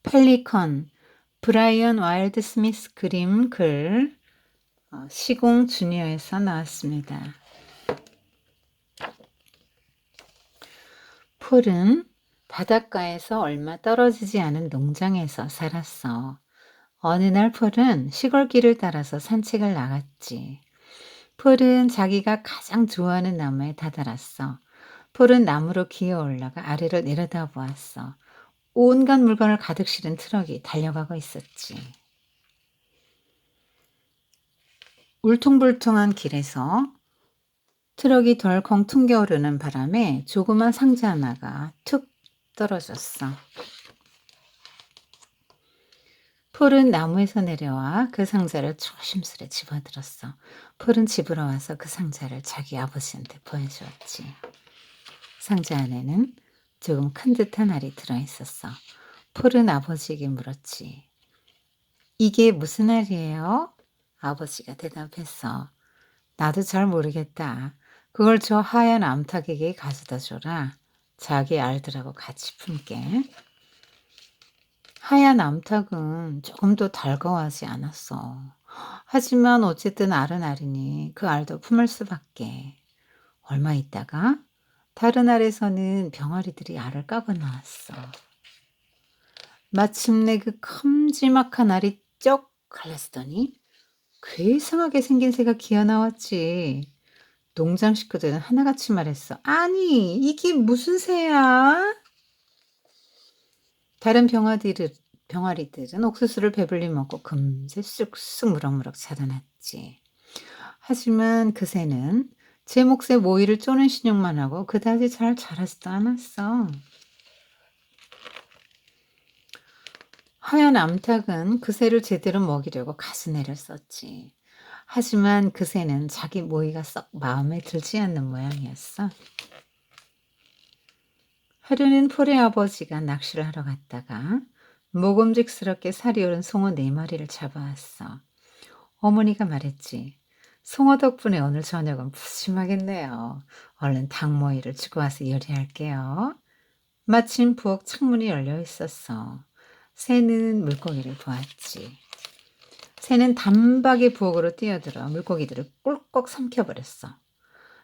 펠리컨, 브라이언 와일드 스미스 그림 글, 시공 주니어에서 나왔습니다. 폴은 바닷가에서 얼마 떨어지지 않은 농장에서 살았어. 어느 날 폴은 시골길을 따라서 산책을 나갔지. 폴은 자기가 가장 좋아하는 나무에 다다랐어. 폴은 나무로 기어 올라가 아래로 내려다보았어. 온갖 물건을 가득 실은 트럭이 달려가고 있었지. 울퉁불퉁한 길에서 트럭이 덜컹 퉁겨오르는 바람에 조그만 상자 하나가 툭 떨어졌어. 폴은 나무에서 내려와 그 상자를 조심스레 집어들었어. 폴은 집으로 와서 그 상자를 자기 아버지한테 보여주었지. 상자 안에는 조금 큰 듯한 알이 들어있었어. 폴은 아버지에게 물었지. 이게 무슨 알이에요? 아버지가 대답했어. 나도 잘 모르겠다. 그걸 저 하얀 암탉에게 가져다 줘라. 자기 알들하고 같이 품게. 하얀 암탉은 조금도 달가워하지 않았어. 하지만 어쨌든 알은 알이니 그 알도 품을 수밖에. 얼마 있다가 다른 알에서는 병아리들이 알을 까고 나왔어. 마침내 그 큼지막한 알이 쩍 갈라지더니 괴상하게 생긴 새가 기어 나왔지. 농장 식구들은 하나같이 말했어. 아니, 이게 무슨 새야? 다른 병아리들은 옥수수를 배불리 먹고 금세 쑥쑥 무럭무럭 자라났지. 하지만 그 새는 제 몫에 모이를 쪼는 신용만 하고 그다지 잘 자라지도 않았어. 하얀 암탉은 그 새를 제대로 먹이려고 가스내를 썼지. 하지만 그 새는 자기 모이가 썩 마음에 들지 않는 모양이었어. 하루는 폴의 아버지가 낚시를 하러 갔다가 먹음직스럽게 살이 오른 송어 4마리를 잡아왔어. 어머니가 말했지. 송어 덕분에 오늘 저녁은 푸짐하겠네요. 얼른 닭모이를 주고 와서 요리할게요. 마침 부엌 창문이 열려 있었어. 새는 물고기를 보았지. 새는 단박에 부엌으로 뛰어들어 물고기들을 꿀꺽 삼켜버렸어.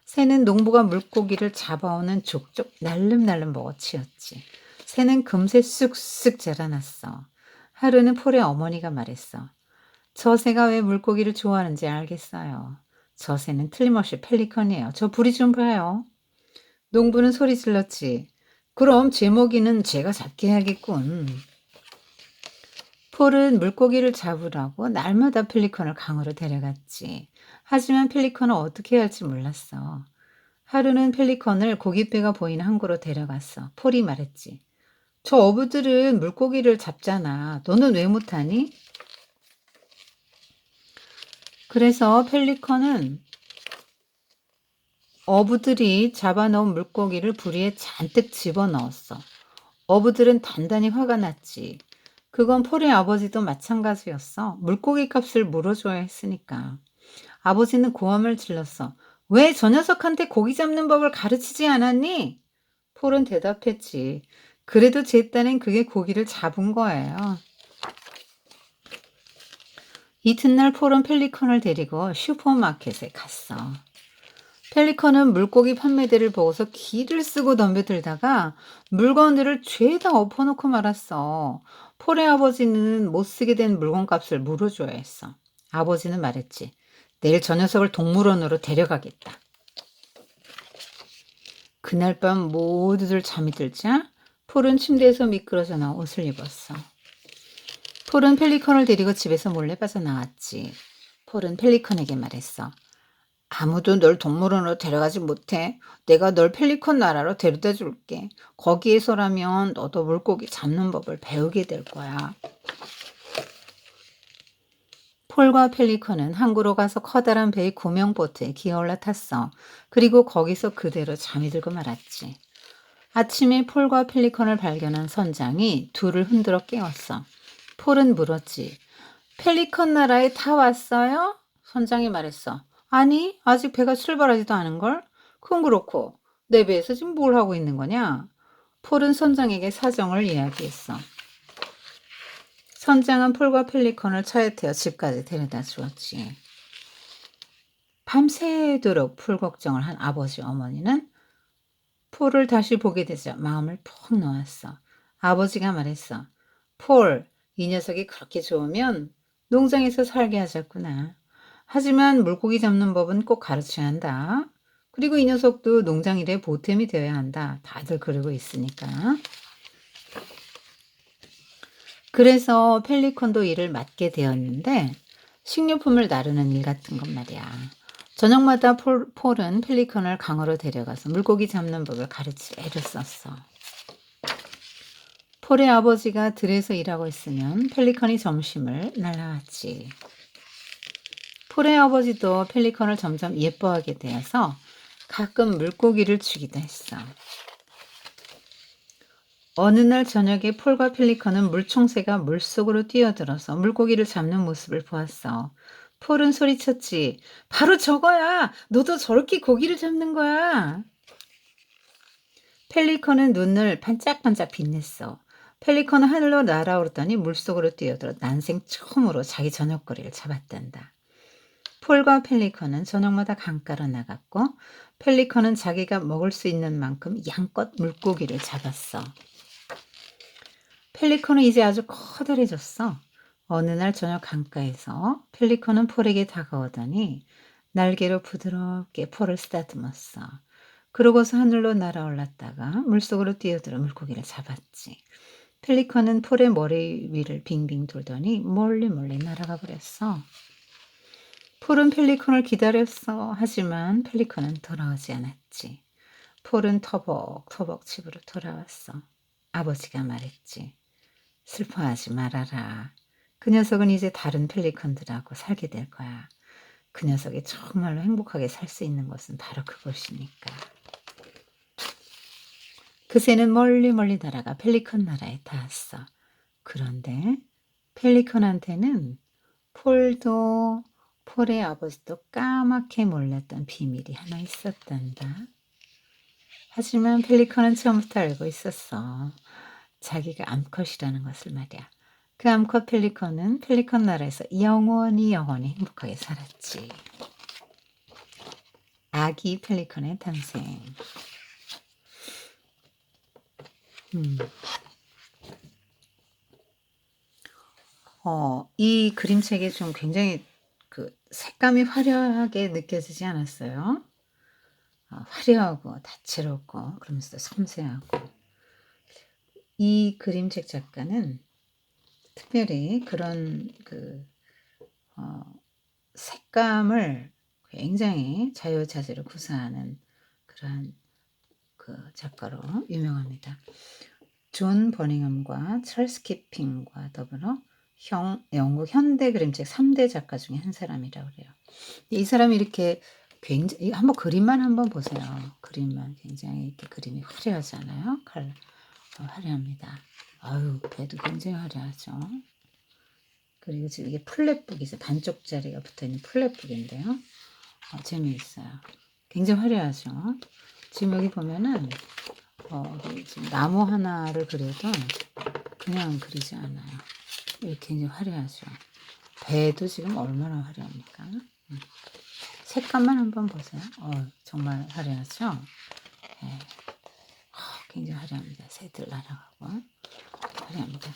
새는 농부가 물고기를 잡아오는 족족 날름날름 먹어치웠지. 새는 금세 쑥쑥 자라났어. 하루는 폴의 어머니가 말했어. 저 새가 왜 물고기를 좋아하는지 알겠어요. 저 새는 틀림없이 펠리컨이에요. 저 부리 좀 봐요. 농부는 소리 질렀지. 그럼 제 먹이는 제가 잡게 해야겠군. 폴은 물고기를 잡으라고 날마다 펠리컨을 강으로 데려갔지. 하지만 펠리컨은 어떻게 해야 할지 몰랐어. 하루는 펠리컨을 고깃배가 보이는 항구로 데려갔어. 폴이 말했지. 저 어부들은 물고기를 잡잖아. 너는 왜 못하니? 그래서 펠리컨은 어부들이 잡아놓은 물고기를 부리에 잔뜩 집어넣었어. 어부들은 단단히 화가 났지. 그건 폴의 아버지도 마찬가지였어. 물고기 값을 물어줘야 했으니까. 아버지는 고함을 질렀어. 왜 저 녀석한테 고기 잡는 법을 가르치지 않았니? 폴은 대답했지. 그래도 제 딴엔 그게 고기를 잡은 거예요. 이튿날 폴은 펠리컨을 데리고 슈퍼마켓에 갔어. 펠리컨은 물고기 판매대를 보고서 기를 쓰고 덤벼들다가 물건들을 죄다 엎어놓고 말았어. 폴의 아버지는 못 쓰게 된 물건값을 물어줘야 했어. 아버지는 말했지. 내일 저 녀석을 동물원으로 데려가겠다. 그날 밤 모두들 잠이 들자 폴은 침대에서 미끄러져 나와 옷을 입었어. 폴은 펠리컨을 데리고 집에서 몰래 빠져나왔지. 폴은 펠리컨에게 말했어. 아무도 널 동물원으로 데려가지 못해. 내가 널 펠리컨 나라로 데려다 줄게. 거기에서라면 너도 물고기 잡는 법을 배우게 될 거야. 폴과 펠리컨은 항구로 가서 커다란 배의 구명보트에 기어 올라탔어. 그리고 거기서 그대로 잠이 들고 말았지. 아침에 폴과 펠리컨을 발견한 선장이 둘을 흔들어 깨웠어. 폴은 물었지. 펠리컨 나라에 다 왔어요? 선장이 말했어. 아니, 아직 배가 출발하지도 않은걸? 그건 그렇고 내 배에서 지금 뭘 하고 있는 거냐? 폴은 선장에게 사정을 이야기했어. 선장은 폴과 펠리컨을 차에 태워 집까지 데려다 주었지. 밤새도록 폴 걱정을 한 아버지 어머니는 폴을 다시 보게 되자 마음을 푹 놓았어. 아버지가 말했어. 폴, 이 녀석이 그렇게 좋으면 농장에서 살게 하자꾸나. 하지만 물고기 잡는 법은 꼭 가르쳐야 한다. 그리고 이 녀석도 농장 일에 보탬이 되어야 한다. 다들 그러고 있으니까. 그래서 펠리컨도 일을 맡게 되었는데 식료품을 나르는 일 같은 것 말이야. 저녁마다 폴은 펠리컨을 강으로 데려가서 물고기 잡는 법을 가르칠 애를 썼어. 폴의 아버지가 들에서 일하고 있으면 펠리컨이 점심을 날라왔지. 폴의 아버지도 펠리컨을 점점 예뻐하게 되어서 가끔 물고기를 주기도 했어. 어느 날 저녁에 폴과 펠리컨은 물총새가 물속으로 뛰어들어서 물고기를 잡는 모습을 보았어. 폴은 소리쳤지. 바로 저거야. 너도 저렇게 고기를 잡는 거야. 펠리컨은 눈을 반짝반짝 빛냈어. 펠리컨은 하늘로 날아오르더니 물속으로 뛰어들어 난생 처음으로 자기 저녁거리를 잡았단다. 폴과 펠리컨은 저녁마다 강가로 나갔고 펠리컨은 자기가 먹을 수 있는 만큼 양껏 물고기를 잡았어. 펠리컨은 이제 아주 커다래졌어. 어느 날 저녁 강가에서 펠리컨은 폴에게 다가오더니 날개로 부드럽게 폴을 쓰다듬었어. 그러고서 하늘로 날아올랐다가 물속으로 뛰어들어 물고기를 잡았지. 펠리컨은 폴의 머리 위를 빙빙 돌더니 멀리 날아가 버렸어. 폴은 펠리컨을 기다렸어. 하지만 펠리컨은 돌아오지 않았지. 폴은 터벅터벅 집으로 돌아왔어. 아버지가 말했지. 슬퍼하지 말아라. 그 녀석은 이제 다른 펠리컨들하고 살게 될 거야. 그 녀석이 정말로 행복하게 살 수 있는 것은 바로 그것이니까. 그 새는 멀리 날아가 펠리컨 나라에 닿았어. 그런데 펠리컨한테는 폴도 폴의 아버지도 까맣게 몰랐던 비밀이 하나 있었단다. 하지만 펠리컨은 처음부터 알고 있었어. 자기가 암컷이라는 것을 말이야. 그 암컷 펠리컨은 펠리컨 나라에서 영원히 행복하게 살았지. 아기 펠리컨의 탄생. 이 그림책이 좀 굉장히 그 색감이 화려하게 느껴지지 않았어요? 화려하고 다채롭고 그러면서도 섬세하고. 이 그림책 작가는 특별히 그런 색감을 굉장히 자유자재로 구사하는 그런 작가로 유명합니다. 존 버닝엄과 찰스 키핑과 더불어 영국 현대 그림책 3대 작가 중에 한 사람이라고 그래요. 이 사람이 이렇게 굉장히 한번 그림만 한번 보세요. 그림만 굉장히 이렇게 그림이 화려하잖아요. 화려합니다. 아유, 배도 굉장히 화려하죠. 그리고 지금 이게 플랫북이죠. 반쪽짜리가 붙어있는 플랫북인데요. 재미있어요. 굉장히 화려하죠. 지금 여기 보면은 지금 나무 하나를 그려도 그냥 그리지 않아요. 이렇게 굉장히 화려하죠. 배도 지금 얼마나 화려합니까? 색감만 한번 보세요. 정말 화려하죠. 네. 굉장히 화려합니다. 새들 날아가고 화려합니다.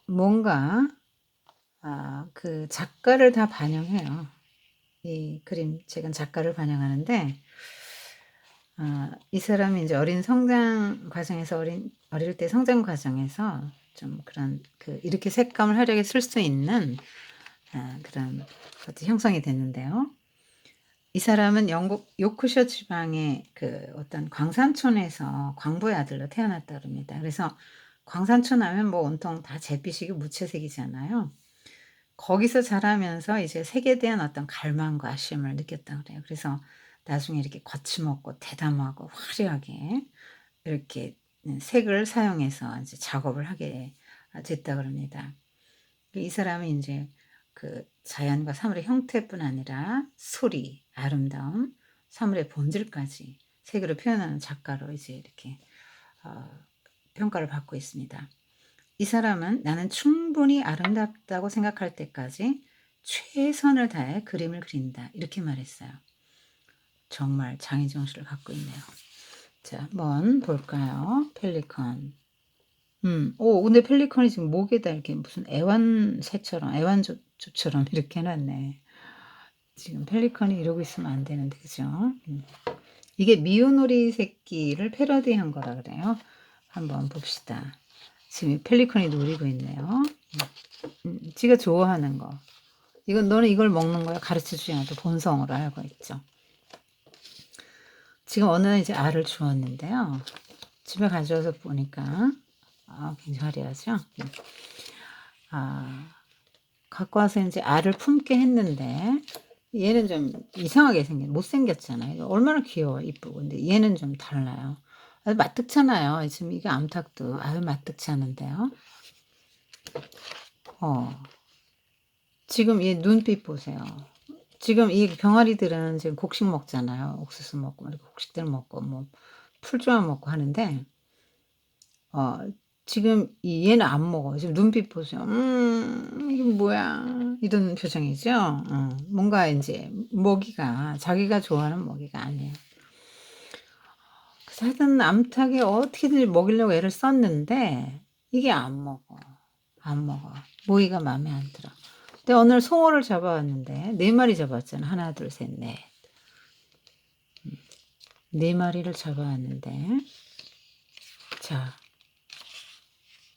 뭔가 그 작가를 다 반영해요. 이 그림책은 작가를 반영하는데 이 사람이 이제 어린 성장 과정에서 어릴 때 성장 과정에서 좀 그런 이렇게 색감을 화려하게 쓸 수 있는 그런 것이 형성이 됐는데요. 이 사람은 영국 요크셔 지방의 어떤 광산촌에서 광부의 아들로 태어났다 그럽니다. 그래서 광산촌 하면 뭐 온통 다 잿빛이고 무채색이잖아요. 거기서 자라면서 이제 색에 대한 어떤 갈망과 아쉬움을 느꼈다 그래요. 그래서 나중에 이렇게 거침없고 대담하고 화려하게 이렇게 색을 사용해서 이제 작업을 하게 됐다 그럽니다. 이 사람은 이제 자연과 사물의 형태뿐 아니라 소리, 아름다움, 사물의 본질까지 색으로 표현하는 작가로 이제 이렇게 어 평가를 받고 있습니다. 이 사람은 "나는 충분히 아름답다고 생각할 때까지 최선을 다해 그림을 그린다." 이렇게 말했어요. 정말 장인 정신을 갖고 있네요. 자, 한번 볼까요? 펠리컨. 근데 펠리컨이 지금 목에다 이렇게 무슨 애완새처럼 애완조처럼 이렇게 해 놨네. 지금 펠리컨이 이러고 있으면 안 되는데, 그죠? 이게 미오노리 새끼를 패러디한 거라 그래요. 한번 봅시다. 지금 펠리컨이 노리고 있네요. 지가 좋아하는 거. 이건 "너는 이걸 먹는 거야." 가르쳐 주지 않아도 본성으로 알고 있죠. 지금 어느 날 이제 알을 주었는데요. 집에 가져와서 보니까 굉장히 화려하죠. 갖고 와서 인제 알을 품게 했는데 얘는 좀 이상하게 못생겼잖아요. 얼마나 귀여워 이쁘고. 근데 얘는 좀 달라요. 아주 마뜩잖아요. 지금 이게 암탉도 아유 마뜩지 않은데요. 지금 얘 눈빛 보세요. 지금 이 병아리들은 지금 곡식 먹잖아요. 옥수수 먹고 이렇게 곡식들 먹고 뭐 풀조화 먹고 하는데 어 지금 얘는 안 먹어요. 지금 눈빛 보세요. 이게 뭐야.' 이런 표정이죠. 뭔가 인제 먹이가 자기가 좋아하는 먹이가 아니에요. 그래서 하여튼 암탉에 어떻게든 먹이려고 애를 썼는데 이게 안 먹어. 안 먹어. 모이가 마음에 안 들어. 근데 오늘 송어를 잡아왔는데 4 마리 잡아왔잖아. 하나 둘 셋 넷. 4 마리를 잡아왔는데 자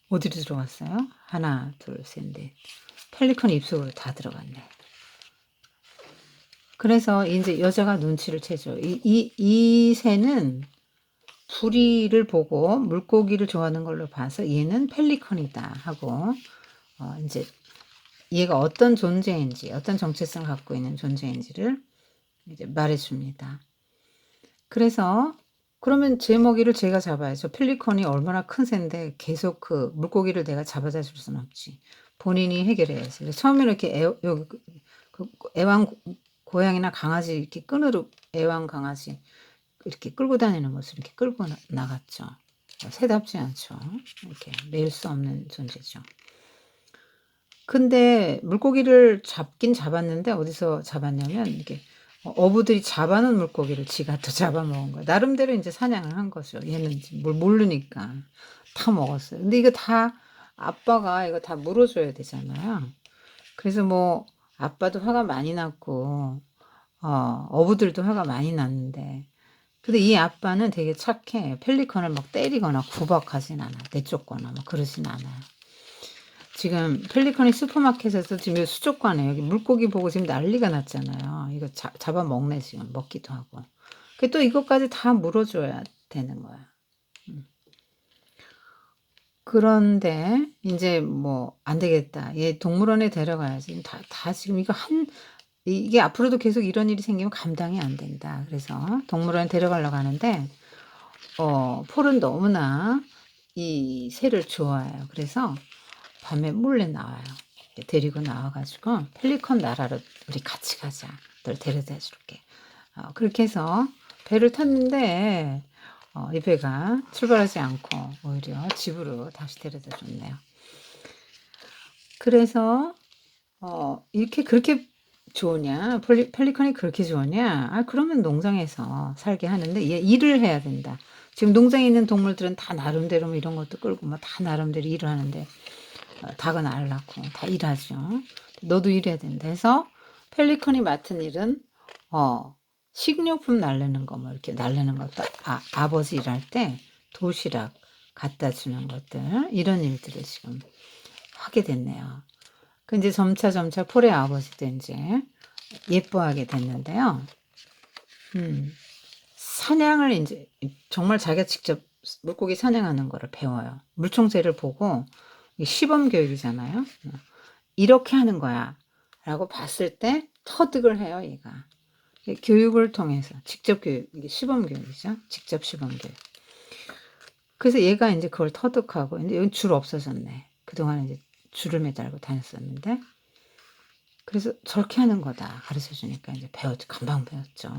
어디로 들어갔어요? 하나 둘 셋 넷. 펠리컨 입속으로 다 들어갔네. 그래서 인제 여자가 눈치를 채죠. 이 새는 부리를 보고 물고기를 좋아하는 걸로 봐서 '얘는 펠리컨이다.' 하고 인제 얘가 어떤 존재인지 어떤 정체성을 갖고 있는 존재인지를 이제 말해 줍니다. 그래서 그러면 제 먹이를 제가 잡아야죠. 펠리컨이 얼마나 큰 새인데 계속 그 물고기를 내가 잡아다 줄 수는 없지. 본인이 해결해야지. 그래서 처음에는 이렇게 여기 애완 고양이나 강아지 이렇게 끈으로 애완 강아지 이렇게 끌고 다니는 것을 이렇게 끌고 나갔죠. 새답지 않죠. 이렇게 매일 수 없는 존재죠. 근데 물고기를 잡긴 잡았는데 어디서 잡았냐면 이게 어부들이 잡아 놓은 물고기를 지가 또 잡아먹은 거예요. 나름대로 인제 사냥을 한 거죠. 얘는 이제 뭘 모르니까. 다 먹었어요. 근데 이거 다 아빠가 이거 다 물어줘야 되잖아요. 그래서 뭐 아빠도 화가 많이 났고 어부들도 화가 많이 났는데 근데 이 아빠는 되게 착해. 펠리컨을 막 때리거나 구박하진 않아. 내쫓거나 막 그러진 않아요. 지금 펠리컨이 슈퍼마켓에서 지금 수족관에 여기 물고기 보고 지금 난리가 났잖아요. 이거 잡아먹네 지금 먹기도 하고. 그 또 이것까지 다 물어줘야 되는 거야. 그런데 인제 뭐 '안 되겠다. 얘 동물원에 데려가야지.' 다 지금 이게 앞으로도 계속 이런 일이 생기면 감당이 안 된다. 그래서 동물원에 데려가려고 하는데 폴은 너무나 이 새를 좋아해요. 그래서 밤에 몰래 나와요. 데리고 나와 가지고 "펠리컨 나라로 우리 같이 가자. 널 데려다 줄게." 그렇게 해서 배를 탔는데 이 배가 출발하지 않고 오히려 집으로 다시 데려다 줬네요. 그래서 "이렇게 그렇게 좋으냐? 펠리컨이 그렇게 좋으냐? 그러면 농장에서 살게 하는데 얘 일을 해야 된다." 지금 농장에 있는 동물들은 다 나름대로 뭐 이런 것도 끌고 뭐 다 나름대로 일을 하는데 닭은 알 낳고 다 일하죠. "너도 일해야 된다." 해서 펠리컨이 맡은 일은 식료품 나르는 거 뭐 이렇게 나르는 것도 아버지 일할 때 도시락 갖다 주는 것들 이런 일들을 지금 하게 됐네요. 그 인제 점차 폴의 아버지도 인제 예뻐하게 됐는데요. 사냥을 인제 정말 자기가 직접 물고기 사냥하는 거를 배워요. 물총새를 보고 이게 시범 교육이잖아요. '이렇게 하는 거야.'라고 봤을 때 터득을 해요 얘가. 교육을 통해서 직접 교육 이게 시범 교육이죠. 직접 시범 교육. 그래서 얘가 인제 그걸 터득하고 인제 여기 줄 없어졌네. 그동안에 이제 줄을 매달고 다녔었는데 그래서 '저렇게 하는 거다.' 가르쳐 주니까 인제 배웠죠. 금방 배웠죠.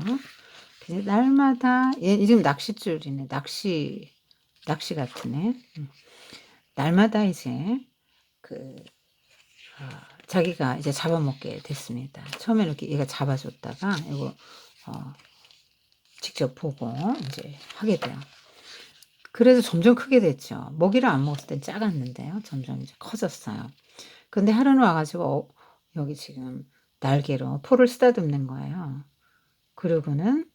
근데 날마다 얘 지금 낚싯줄이네. 낚시 같으네. 날마다 이제 그 자기가 이제 잡아먹게 됐습니다. 처음에는 이렇게 얘가 잡아줬다가 이거 직접 보고 이제 하게 돼요. 그래서 점점 크게 됐죠. 먹이를 안 먹었을 땐 작았는데요. 점점 이제 커졌어요. 근데 하루는 와 가지고 여기 지금 날개로 포를 쓰다듬는 거예요. 그러고는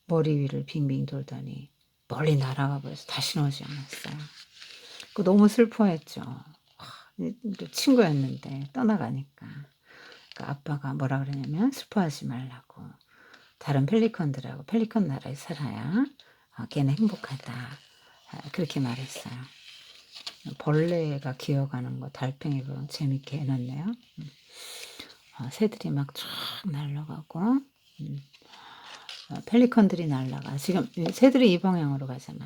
머리 위를 빙빙 돌더니 멀리 날아가 버려서 다시는 오지 않았어요. 그 너무 슬퍼했죠. 친구였는데 떠나가니까. 그 아빠가 뭐라 그러냐면 슬퍼하지 말라고. 다른 펠리컨들하고 펠리컨 나라에 살아야 걔는 행복하다. 그렇게 말했어요. 벌레가 기어가는 거 달팽이로 재밌게 해놨네요. 새들이 막 쫙 날아가고 펠리컨들이 날아가. 지금 새들이 이 방향으로 가잖아.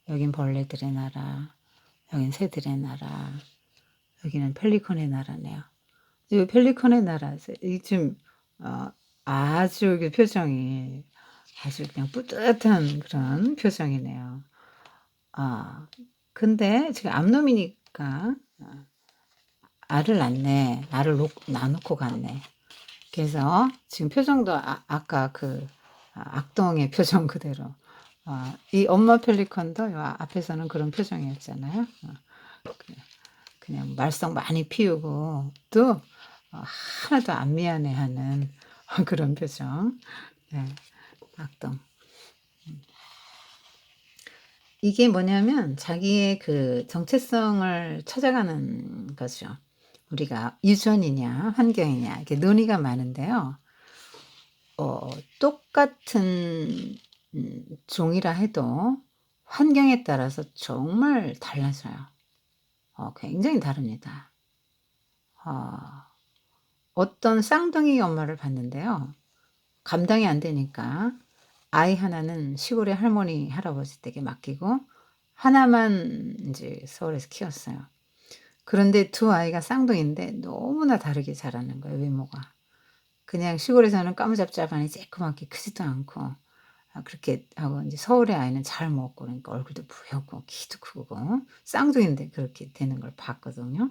여긴 벌레들의 나라, 여긴 새들의 나라, 여기는 펠리컨의 나라네요. 이 펠리컨의 나라, 지금 아주 그 표정이 아주 그냥 뿌듯한 그런 표정이네요. 근데 지금 암놈이니까 알을 낳네. 알을 낳고 갔네. 그래서 지금 표정도 아까 그 악동의 표정 그대로. 이 엄마 펠리컨도 요 앞에서는 그런 표정이었잖아요. 그냥 말썽 많이 피우고 또 하나도 안 미안해하는 그런 표정. 네, 악동. 이게 뭐냐면 자기의 그 정체성을 찾아가는 거죠. 우리가 유전이냐 환경이냐 이렇게 논의가 많은데요. 똑같은 종이라 해도 환경에 따라서 정말 달라져요. 굉장히 다릅니다. 어떤 쌍둥이 엄마를 봤는데요. 감당이 안 되니까 아이 하나는 시골의 할머니 할아버지 댁에 맡기고 하나만 이제 서울에서 키웠어요. 그런데 두 아이가 쌍둥이인데 너무나 다르게 자라는 거예요, 외모가. 그냥 시골에서는 까무잡잡하니 쬐끄맣게 크지도 않고 그렇게 하고 이제 서울의 아이는 잘 먹고 그러니까 얼굴도 부옇고 키도 크고 쌍둥이인데 그렇게 되는 걸 봤거든요.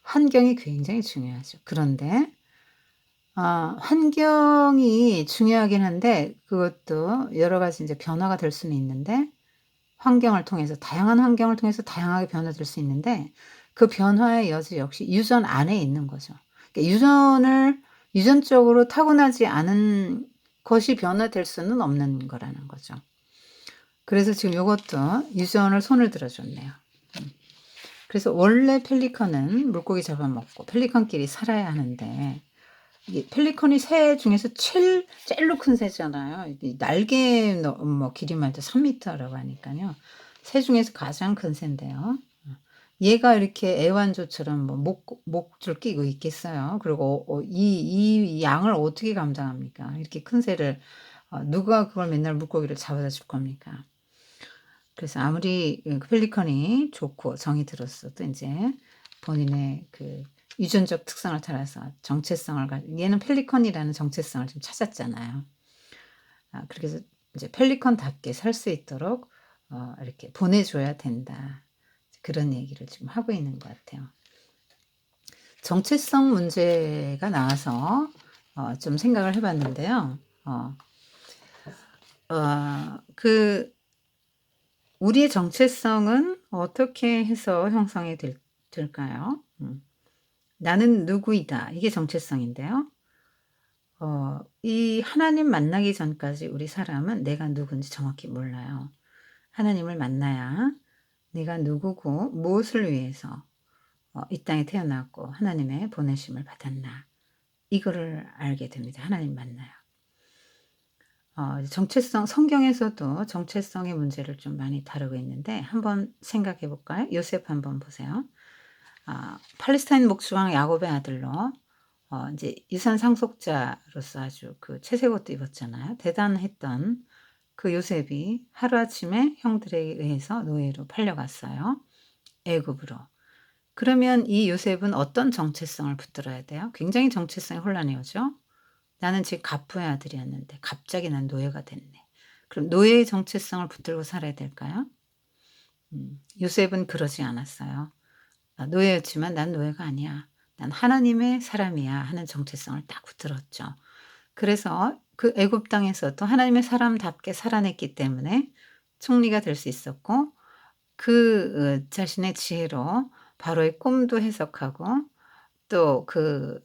환경이 굉장히 중요하죠. 그런데 환경이 중요하긴 한데 그것도 여러 가지 이제 변화가 될 수는 있는데 환경을 통해서 다양한 환경을 통해서 다양하게 변화될 수 있는데 그 변화의 여지 역시 유전 안에 있는 거죠. 그러니까 유전적으로 타고나지 않은 것이 변화될 수는 없는 거라는 거죠. 그래서 지금 요것도 유전을 손을 들어 줬네요. 그래서 원래 펠리컨은 물고기 잡아먹고 펠리컨끼리 살아야 하는데 이게 펠리컨이 새 중에서 제일로 큰 새잖아요. 날개 뭐 길이만 해도 3m라고 하니까요. 새 중에서 가장 큰 새인데요. 얘가 이렇게 애완조처럼 뭐 목줄 끼고 있겠어요. 그리고 이 양을 어떻게 감당합니까? 이렇게 큰 새를 누가 그걸 맨날 물고기를 잡아다 줄 겁니까? 그래서 아무리 그 펠리컨이 좋고 정이 들었어도 이제 본인의 그 유전적 특성을 따라서 정체성을 얘는 펠리컨이라는 정체성을 좀 찾았잖아요. 그렇게 해서 이제 펠리컨답게 살 수 있도록 이렇게 보내줘야 된다. 그런 얘기를 지금 하고 있는 것 같아요. 정체성 문제가 나와서 좀 생각을 해봤는데요. 우리의 정체성은 어떻게 해서 형성이 될까요? 나는 누구이다. 이게 정체성인데요. 이 하나님 만나기 전까지 우리 사람은 내가 누군지 정확히 몰라요. 하나님을 만나야 내가 누구고 무엇을 위해서 이 땅에 태어났고 하나님의 보내심을 받았나. 이거를 알게 됩니다. 하나님 만나요. 정체성, 성경에서도 정체성의 문제를 좀 많이 다루고 있는데 한번 생각해 볼까요? 요셉 한번 보세요. 팔레스타인 목수왕 야곱의 아들로 이제 유산 상속자로서 아주 그 채색 옷도 입었잖아요. 대단했던 그 요셉이 하루아침에 형들에 의해서 노예로 팔려갔어요. 애굽으로. 그러면 이 요셉은 어떤 정체성을 붙들어야 돼요? 굉장히 정체성이 혼란해오죠. 나는 지금 갑부의 아들이었는데 갑자기 난 노예가 됐네. 그럼 노예의 정체성을 붙들고 살아야 될까요? 요셉은 그러지 않았어요. 노예였지만 '난 노예가 아니야. 난 하나님의 사람이야.' 하는 정체성을 딱 붙들었죠. 그래서 그 애굽 땅에서도 하나님의 사람답게 살아냈기 때문에 총리가 될 수 있었고 자신의 지혜로 바로의 꿈도 해석하고 또 그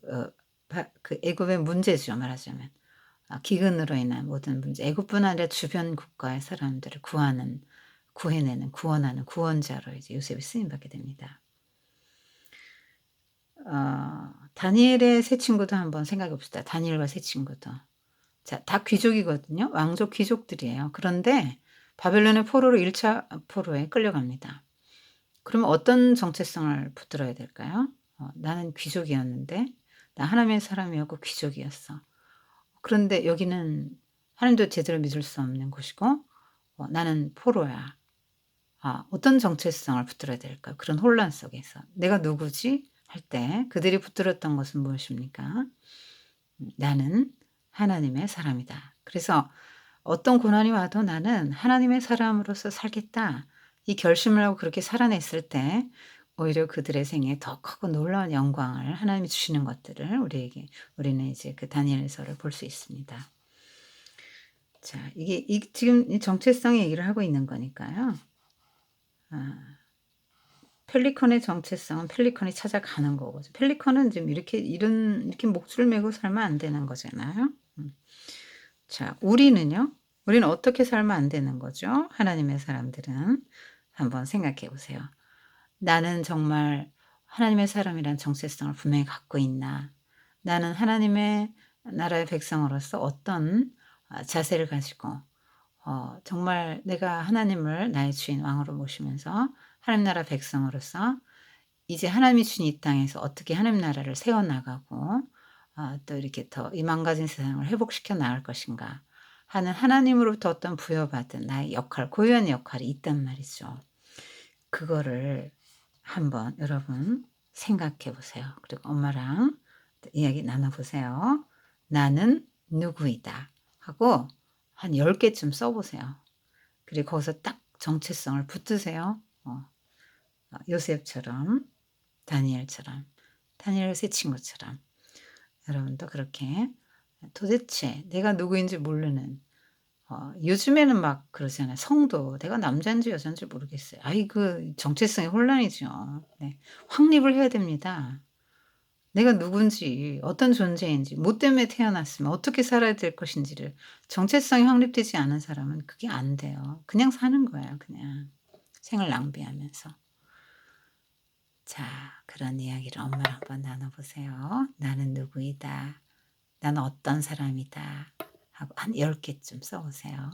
애굽의 문제죠 말하자면. 기근으로 인한 모든 문제 애굽뿐 아니라 주변 국가의 사람들을 구해내는 구원하는 구원자로 이제 요셉이 쓰임 받게 됩니다. 다니엘의 세 친구도 한번 생각해 봅시다. 다니엘과 세 친구도. 자 다 귀족이거든요. 왕족 귀족들이에요. 그런데 바벨론의 포로로 1차 포로에 끌려갑니다. 그러면 어떤 정체성을 붙들어야 될까요? '나는 귀족이었는데 나 하나님의 사람이었고 귀족이었어. 그런데 여기는 하나님도 제대로 믿을 수 없는 곳이고 나는 포로야.' 어떤 정체성을 붙들어야 될까요? 그런 혼란 속에서. '내가 누구지?' 할 때 그들이 붙들었던 것은 무엇입니까? '나는 하나님의 사람이다.' 그래서 어떤 고난이 와도 '나는 하나님의 사람으로서 살겠다.' 이 결심을 하고 그렇게 살아냈을 때 오히려 그들의 생애에 더 크고 놀라운 영광을 하나님이 주시는 것들을 우리는 이제 그 다니엘서를 볼 수 있습니다. 자 이게 지금 이 정체성 얘기를 하고 있는 거니까요. 아 펠리컨의 정체성은 펠리컨이 찾아가는 거고 펠리컨은 지금 이렇게 목줄을 메고 살면 안 되는 거잖아요. 음. 자 우리는요? 우리는 어떻게 살면 안 되는 거죠? 하나님의 사람들은. 한번 생각해 보세요. '나는 정말 하나님의 사람이란 정체성을 분명히 갖고 있나? 나는 하나님의 나라의 백성으로서 어떤 자세를 가지고 정말 내가 하나님을 나의 주인 왕으로 모시면서 하나님 나라 백성으로서 이제 하나님이 주신 이 땅에서 어떻게 하나님 나라를 세워 나가고 또 이렇게 더 이 망가진 세상을 회복시켜 나갈 것인가 하는 하나님으로부터 어떤 부여받은 나의 역할, 고유한 역할이 있단 말이죠. 그거를 한번 여러분 생각해 보세요. 그리고 엄마랑 이야기 나눠 보세요. '나는 누구이다.' 하고 한 10 개쯤 써 보세요. 그리고 거기서 딱 정체성을 붙드세요. 요셉처럼 다니엘처럼 다니엘 세 친구처럼 여러분도 그렇게 도대체 내가 누구인지 모르는 요즘에는 막 그러잖아요. 성도 내가 남자인지 여자인지 모르겠어요. 아이 그 정체성의 혼란이죠. 네. 확립을 해야 됩니다. 내가 누군지 어떤 존재인지 뭐 때문에 태어났으면 어떻게 살아야 될 것인지를 정체성이 확립되지 않은 사람은 그게 안 돼요. 그냥 사는 거예요 그냥. 생을 낭비하면서. 자 그런 이야기를 엄마랑 한번 나눠 보세요. "나는 누구이다. 나는 어떤 사람이다." 하고 한 10 개쯤 써 보세요.